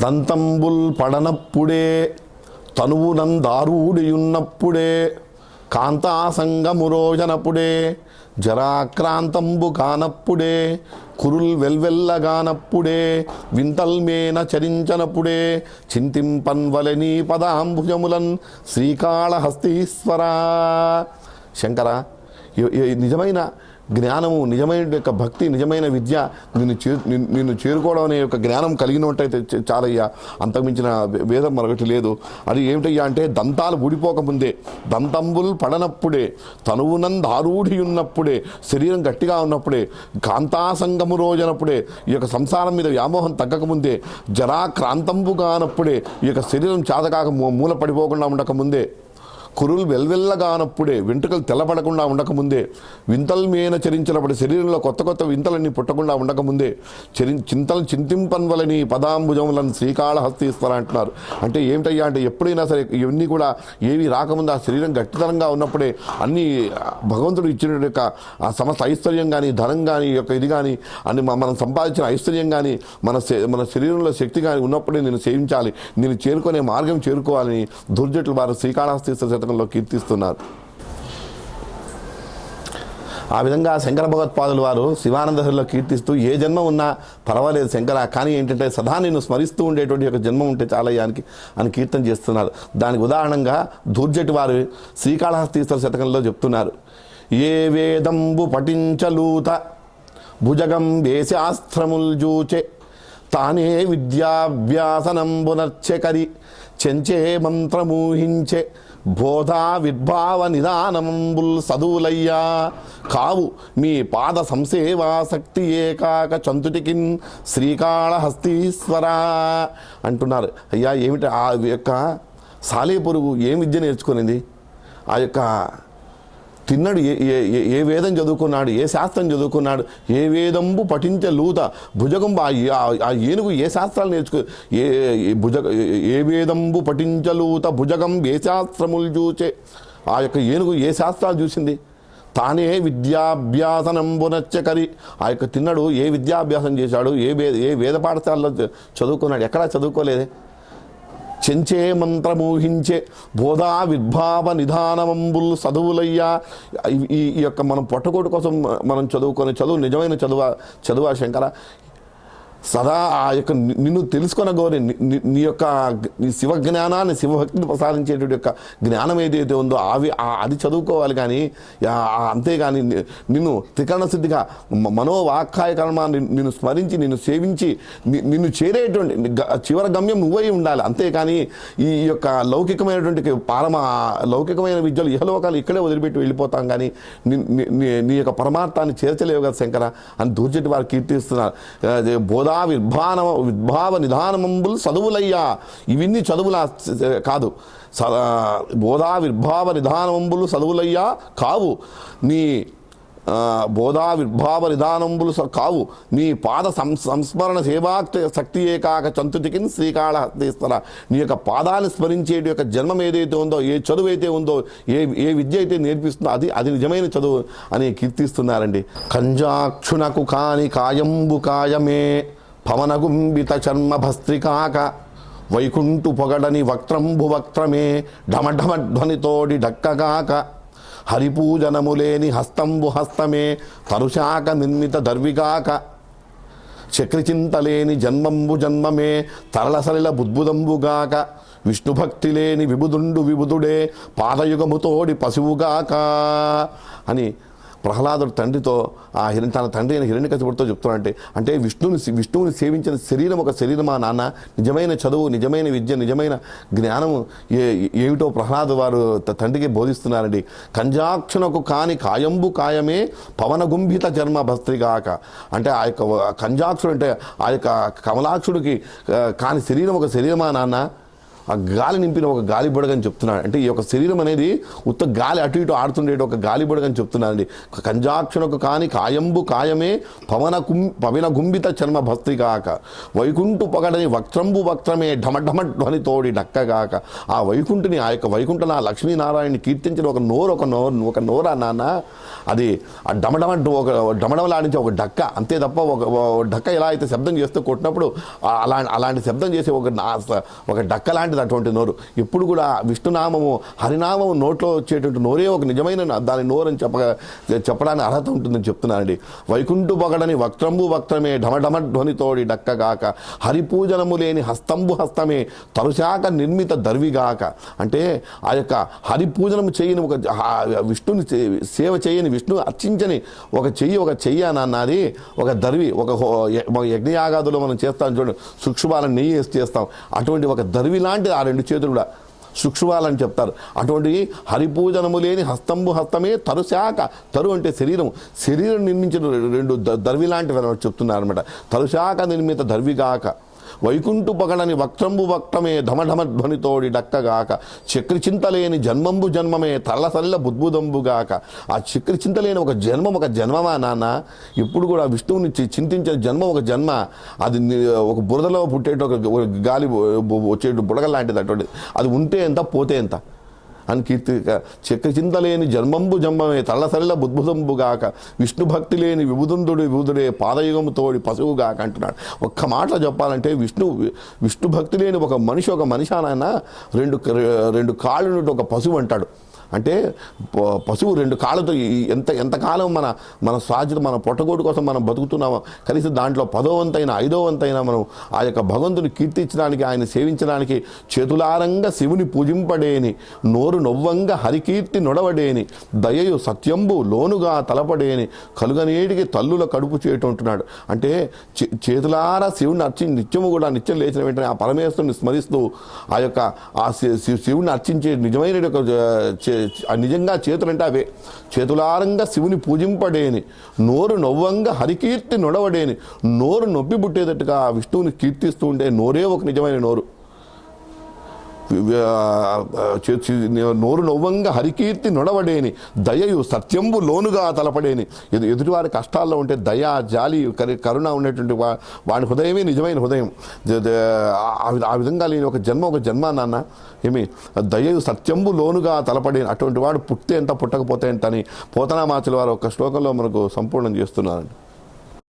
దంతంబుల్ పడనప్పుడే తనువునందారూడియున్నప్పుడే కాంతాసంగమురోజనప్పుడే జరాక్రాంతంబు కానప్పుడే కురుల్ వెల్వెల్లగానప్పుడే వింతల్మేన చరించనప్పుడే చింతింపన్వలని పదాంభుజములన్ శ్రీకాళహస్తీశ్వరా. శంకర, నిజమైన జ్ఞానము, నిజమైన యొక్క భక్తి, నిజమైన విద్య నిన్ను చేరుకోవడం అనే యొక్క జ్ఞానం కలిగినట్టయితే చాలయ్యా, అంతకుమించిన వేదం మరొకటి లేదు. అది ఏమిటయ్యా అంటే దంతాలు ఊడిపోకముందే, దంతంబుల్ పడనప్పుడే, తనువునందారూఢి ఉన్నప్పుడే, శరీరం గట్టిగా ఉన్నప్పుడే, కాంతాసంగము రోజనప్పుడే, ఈ యొక్క సంసారం మీద వ్యామోహం తగ్గకముందే, జరాక్రాంతంబు కానప్పుడే, ఈ యొక్క శరీరం చాతకాక మూల పడిపోకుండా ఉండకముందే, కురులు వెల్వెల్లగానప్పుడే, వెంట్రుకలు తెల్లబడకుండా ఉండకముందే, వింతల్మేన చరించినప్పుడు శరీరంలో కొత్త కొత్త వింతలన్నీ పుట్టకుండా ఉండకముందే, చింతింపన్వలని పదాంబుజములను శ్రీకాళహస్తీశ్వర అంటున్నారు. అంటే ఏమిటయ్యా అంటే ఎప్పుడైనా సరే ఇవన్నీ కూడా ఏవి రాకముందు ఆ శరీరం గట్టితనంగా ఉన్నప్పుడే అన్నీ భగవంతుడు ఇచ్చిన యొక్క ఆ సమస్త ఐశ్వర్యం కానీ, ధనం కానీ, యొక్క ఇది కానీ, అన్ని మనం సంపాదించిన ఐశ్వర్యం కానీ, మన శరీరంలో శక్తి కానీ ఉన్నప్పుడే నేను సేవించాలి, నేను చేరుకునే మార్గం చేరుకోవాలని దుర్జట్లు వారు శ్రీకాళహస్తీశ్వర శతకంలో కీర్తిస్తున్నారు. ఆ విధంగా శంకర భగవత్పాదులు వారు శివానందహరిలో కీర్తిస్తూ ఏ జన్మ ఉన్నా పర్వాలేదు శంకర, కానీ ఏంటంటే సదా నిన్ను స్మరిస్తూ ఉండేటువంటి ఒక జన్మ ఉంటే చాలయ్యానికి అని కీర్తన చేస్తున్నారు. దానికి ఉదాహరణగా దూర్జటి వారు శ్రీకాళహస్తీశ్వర శతకంలో చెప్తున్నారు. ఏ వేదంబు పఠించలూత భుజగం వేశాస్త్రముల్ జూచె తానే విద్యాభ్యాసనంబునర్చెకరి చెంచే మంత్రమూహించే బోధా విద్భావ నిదానంబుల్ సదువులయ్యా కావు మీ పాద సంసేవాసక్తి ఏకాక చంతుటికిన్ శ్రీకాళహస్తీశ్వరా అంటున్నారు. అయ్యా ఏమిటి ఆ యొక్క సాలెపురుగు ఏం విద్య నేర్చుకునింది? ఆ యొక్క తిన్నడు ఏ వేదం చదువుకున్నాడు, ఏ శాస్త్రం చదువుకున్నాడు, ఏ వేదంబు పఠించే లూత భుజగం ఆ ఏనుగు ఏ శాస్త్రాలు ఏ వేదంబు పఠించలూత భుజగం ఏ శాస్త్రములు చూచే ఆ యొక్క ఏనుగు ఏ శాస్త్రాలు చూసింది? తానే విద్యాభ్యాసనంబునచ్చకరి ఆ యొక్క తిన్నడు ఏ విద్యాభ్యాసం చేశాడు, ఏ వేద పాఠశాలలో చదువుకున్నాడు? ఎక్కడా చదువుకోలేదే. చెంచే మంత్రమూహించే బోధా విద్భావ నిధానమంబుల్ చదువులయ్యా. ఈ యొక్క మనం పొట్టకోటు కోసం మనం చదువుకునే చదువు నిజమైన చదువా శంకర? సదా ఆ యొక్క నిన్ను తెలుసుకొనగోని నీ యొక్క శివజ్ఞానాన్ని, శివభక్తిని ప్రసాదించేటువంటి యొక్క జ్ఞానం ఏదైతే ఉందో అది చదువుకోవాలి. కానీ అంతేగాని నిన్ను త్రికరణ సిద్ధిగా మనోవాక్కాయ కర్మాన్ని నిన్ను స్మరించి, నిన్ను సేవించి, నిన్ను చేరేటువంటి చివరి గమ్యం నువ్వై ఉండాలి. అంతేకాని ఈ యొక్క లౌకికమైనటువంటి లౌకికమైన విద్యలు ఇహలోకాలు ఇక్కడే వదిలిపెట్టి వెళ్ళిపోతాం, కానీ నీ యొక్క పరమార్థాన్ని చేర్చలేవు కదా శంకర అని దూర్జటి వారు కీర్తిస్తున్నారు. బోధా విద్భావ నిధానమంబులు చదువులయ్యా. ఇవన్నీ చదువులా కాదు. బోధా విద్భావ నిధానమంబులు చదువులయ్యా కావు నీ బోధా విద్భావ నిధానంబులు కావు నీ పాద సంస్మరణ సేవా శక్తి ఏకాక చంతుటికిన్ శ్రీకాళహస్తీశ్వర. నీ యొక్క పాదాన్ని స్మరించేటి యొక్క జన్మం ఏదైతే ఉందో, ఏ చదువు అయితే ఉందో, ఏ విద్య అయితే నేర్పిస్తుందో అది నిజమైన చదువు అని కీర్తిస్తున్నారండి. కంజాక్షునకు కాని కాయంబు కాయమే పవనగుంబిత చర్మ భస్త్రికాక వైకుంఠు పొగడని వక్త్రంబు వక్త్రమే ఢమఢమధ్వనితోడి డక్కగాక హరిపూజనములేని హస్తంబు హస్తమే తరుశాక నిర్మిత దర్విగాక చక్రచింతలేని జన్మంబు జన్మమే తరళసలిల బుద్బుదంబుగాక విష్ణుభక్తి లేని విబుదుండు విబుదుడే పాదయుగముతోడి పశువుగాక అని ప్రహ్లాదుడు తండ్రితో తన తండ్రి అయిన హిరణ్యకశిపుడితో చెప్తున్నాడంటే, అంటే విష్ణువుని సేవించిన శరీరం ఒక శరీరమా నాన్న? నిజమైన చదువు, నిజమైన విద్య, నిజమైన జ్ఞానము ఏమిటో ప్రహ్లాదు వారు తండ్రికి బోధిస్తున్నారండి. కంజాక్షునకు కాని కాయంబు కాయమే పవనగుంభిత జన్మ భస్త్రిగాక. అంటే ఆ యొక్క కంజాక్షుడు అంటే ఆ యొక్క కమలాక్షుడికి కాని శరీరం ఒక శరీరమా నాన్న? ఆ గాలి నింపిన ఒక గాలి బుడగని చెప్తున్నాడు. అంటే ఈ యొక్క శరీరం అనేది ఉత్త గాలి అటు ఇటు ఆడుతుండే ఒక గాలి బుడగని చెప్తున్నాడండి. కంజాక్షణకు కాని కాయంబు కాయమే పవన గుంబిత చర్మ భస్త్రికాక వైకుంఠు పగడని వక్త్రంబు వక్త్రమే ఢమఢమ ధ్వనితోడి డక్కగాక. ఆ వైకుంఠుని, ఆ యొక్క వైకుంఠ నా లక్ష్మీనారాయణని కీర్తించిన ఒక నోరా నాన్న, అది ఆ డమడమలాడించే ఒక డక్క అంతే తప్ప ఒక డక్క ఎలా అయితే శబ్దం చేస్తూ కొట్టినప్పుడు అలాంటి శబ్దం చేసే ఒక డక్క లాంటిది అటువంటి నోరు. ఎప్పుడు కూడా విష్ణునామము హరినామము నోట్లో వచ్చేటువంటి నోరే ఒక నిజమైన దాని నోరు అని చెప్పడానికి అర్హత ఉంటుందని చెప్తున్నానండి. వైకుంఠు పొగడని వక్త్రంబు వక్త్రమే ఢమఢమ ధ్వనితోడి డక్కగాక హరిపూజనము లేని హస్తంబు హస్తమే తరుశాక నిర్మిత దర్విగాక. అంటే ఆ యొక్క హరిపూజనము చేయని ఒక విష్ణుని సేవ చేయని విష్ణు అర్చించని ఒక చెయ్యి అన్నది ఒక దర్వి. ఒక యజ్ఞయాగాదులో మనం చేస్తాం చూడండి, సూక్ష్మాలను నెయ్యి వేసి చేస్తాం, అటువంటి ఒక దర్వి లాంటిది ఆ రెండు చేతులు కూడా సూక్ష్మాలని చెప్తారు. అటువంటి హరిపూజనము లేని హస్తంబు హస్తమే తరుశాక, తరు అంటే శరీరం నిర్మించిన రెండు దర్వి లాంటివి చెప్తున్నారు అనమాట. తరుశాక నిర్మిత దర్విగాక వైకుంఠు పగడని వక్త్రంబు వక్త్రమే ధమఢమ ధ్వనితోడి డక్కగాక చక్రి చింతలేని జన్మంబు జన్మమే తల్లసల్ల బుద్భుదంబుగాక. ఆ చక్రి చింతలేని ఒక జన్మమా నాన్న. ఇప్పుడు కూడా విష్ణువుని చింతించిన జన్మ ఒక జన్మ, అది ఒక బురదలో పుట్టేట ఒక గాలి వచ్చేట బుడగ లాంటిది. అటువంటి అది ఉంటే ఎంత పోతే ఎంత అని కీర్తి. చక్ర చింతలేని జన్మంబు జన్మమే తల్లసరిల బుద్భుదంబుగాక విష్ణు భక్తి లేని విభుదుడే పాదయుగము తోడి పశువుగాక అంటున్నాడు. ఒక్క మాటలో చెప్పాలంటే విష్ణు భక్తి లేని ఒక మనిషి ఆయన రెండు కాళ్ళు ఒక పశువు అంటాడు. అంటే పశువు రెండు కాళ్ళతో ఎంతకాలం మన స్వాధ్యత మన పొట్టగోడు కోసం మనం బతుకుతున్నామో కనీసం దాంట్లో 10వ వంతైనా 5వ వంతైనా మనం ఆ యొక్క భగవంతుని కీర్తించడానికి, ఆయన సేవించడానికి చేతులారంగా శివుని పూజింపడేని నోరు నొవ్వంగా హరికీర్తి నొడవడేని దయయు సత్యంబు లోనుగా తలపడేని కలుగనేటికి తల్లుల కడుపు చేటుంటున్నాడు. అంటే చేతులారా శివుని నిత్యం లేచిన వెంటనే ఆ పరమేశ్వరుని స్మరిస్తూ ఆ శివుని అర్చించే నిజమైన నిజంగా చేతులంటే అవే. చేతులారంగా శివుని పూజింపడేని నోరు నవ్వంగా హరికీర్తి నొడవడేని. నోరు నొప్పి పుట్టేటట్టుగా విష్ణువుని కీర్తిస్తూ ఉంటే నోరే ఒక నిజమైన నోరు. నోరు నవ్వంగా హరికీర్తి నొడవడేని దయయు సత్యంబు లోనుగా తలపడేని. ఎదుటివారి కష్టాల్లో ఉంటే దయ, జాలి, కరుణ ఉండేటువంటి వాడి హృదయమే నిజమైన హృదయం. ఆ విధంగా లేని ఒక జన్మ నాన్న. ఏమి దయయు సత్యంబు లోనుగా తలపడేని. అటువంటి వాడు పుట్టే ఎంత పుట్టకపోతే ఎంత అని పోతనామాచుల వారు ఒక శ్లోకంలో మనకు సంపూర్ణం చేస్తున్నారండి.